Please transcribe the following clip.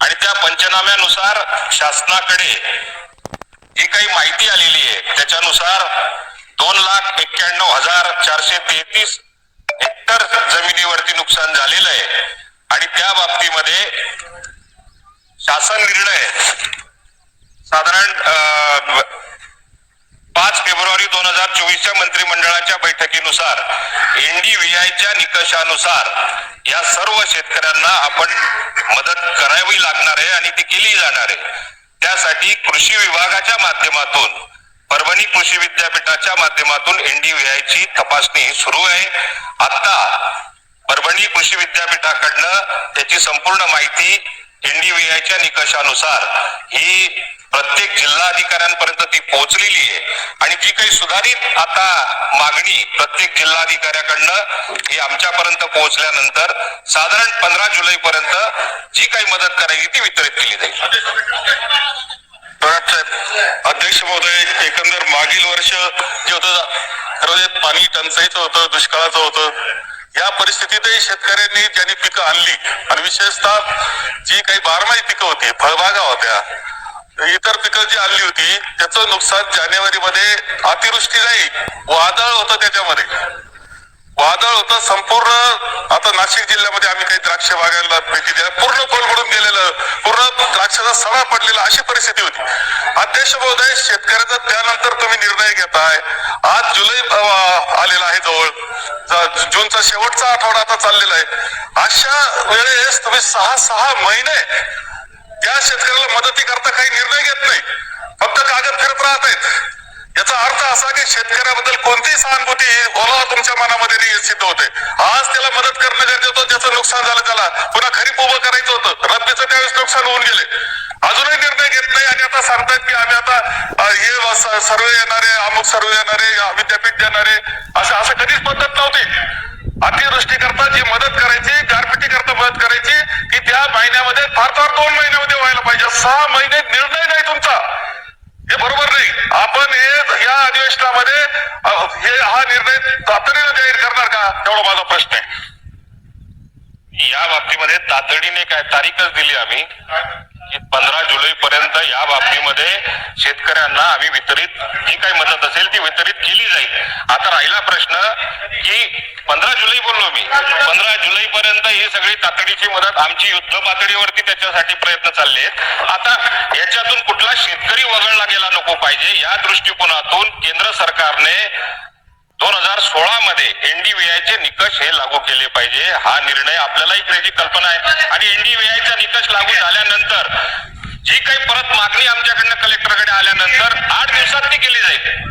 आणि त्या पंचनाम्यानुसार शासनाकडे जी काही माहिती आलेली आहे त्याच्यानुसार 2,91,433 हेक्टर जमिनीवरती नुकसान झालेलं आहे आणि त्या बाबतीमध्ये शासन निर्णय साधारण 5 फेब्रुवारी 2024च्या मंत्रिमंडळाच्या बैठकीनुसार NDVIच्या निकषानुसार या सर्व शेतकऱ्यांना आपण मदत करावी लागणार आहे आणि ती केली जाणार आहे। त्यासाठी कृषी विभागाच्या माध्यमातून परभणी कृषी विद्यापीठाच्या माध्यमातून NDVIची तपासणी सुरू आहे। आता परभणी कृषी विद्यापीठाकडनं त्याची संपूर्ण माहिती NDVIच्या निकषानुसार ही प्रत्येक जिल्हाधिकाऱ्यांपर्यंत ती पोहोचलेली आहे आणि जी काही सुधारित आता मागणी प्रत्येक जिल्हाधिकाऱ्याकडनं ही आमच्यापर्यंत पोहोचल्यानंतर साधारण 15 जुलै पर्यंत जी काही मदत करायची ती वितरित केली जाईल। अध्यक्ष महोदय, एकंदर मागील वर्ष जे होतं पाणी टंचाईचं होतं, दुष्काळाचं होतं, या परिस्थितीतही शेतकऱ्यांनी ज्यांनी पिकं आणली आणि विशेषतः जी काही बारमाही पिकं होती, फळबागा होत्या, इतर पिकं जी आणली होती त्याचं नुकसान जानेवारीमध्ये अतिवृष्टी नाही, वादळ होतं, त्याच्यामध्ये वादळ होतं संपूर्ण। आता नाशिक जिल्ह्यामध्ये आम्ही काही द्राक्ष बागायला भेटी दिल्या, पूर्ण कोलमडून गेलेलं, पूर्ण द्राक्षाचा सडा पडलेला अशी परिस्थिती होती। अध्यक्ष महोदय, शेतकऱ्याचा त्यानंतर तुम्ही निर्णय घेताय, आज जुलै आलेला आहे, जवळ जूनचा शेवटचा आठवडा आता चाललेला आहे। अशा वेळेस तुम्ही 6 महिने त्या शेतकऱ्याला मदती करता काही निर्णय घेत नाही, फक्त कागद फिरत राहत आहेत। याचा अर्थ असा की शेतकऱ्याबद्दल कोणतीही सहानुभूती ओलावा तुमच्या मनामध्ये नाही सिद्ध होते। आज त्याला मदत करणं गरजेचं होतं, ज्याचं नुकसान झालं त्याला पुन्हा खरीप उभं करायचं होतं, रब्बीचं त्यावेळेस नुकसान होऊन गेले, अजूनही निर्णय घेत नाही आणि आता सांगतायत की आम्ही आता हे सर्वे येणारे, अमुक सर्वे येणारे, विद्यापीठ देणारे, असं कधीच पद्धत नव्हती। अतिवृष्टी करता जी मदत करायची, गारपिटी करता मदत करायची ती त्या महिन्यामध्ये फार 2 महिन्यामध्ये व्हायला पाहिजे। 6 महिने निर्णय नाही तुमचा, हे बरोबर नाही। आपण हे या अधिवेशनामध्ये हा निर्णय तातडीने जाहीर करणार का, तेवढा माझा प्रश्न आहे। या बाबतीमध्ये तातडीने काय तारीखच दिली आम्ही 15 जुलै पर्यंत या बाबतीमध्ये शेतकऱ्यांना आम्ही वितरित जी काही मदत असेल ती वितरित केली जाईल। आता राहिला प्रश्न की 15 जुलै बोललो मी, 15 जुलै पर्यंत ही सगळी तातडीची मदत आमची युद्ध पातळीवरती त्याच्यासाठी प्रयत्न चालले आहेत। आता याच्यातून कुठला शेतकरी वगळला गेला नको पाहिजे या दृष्टिकोनातून केंद्र सरकारने 2016 मध्ये NDVIचे निकष हे लागू केले पाहिजे, हा निर्णय आपल्यालाही त्याची कल्पना आहे आणि NDVIचा निकष लागू झाल्यानंतर जी काही परत मागणी आमच्याकडनं कलेक्टरकडे आल्यानंतर 8 दिवसात ती केली जाईल।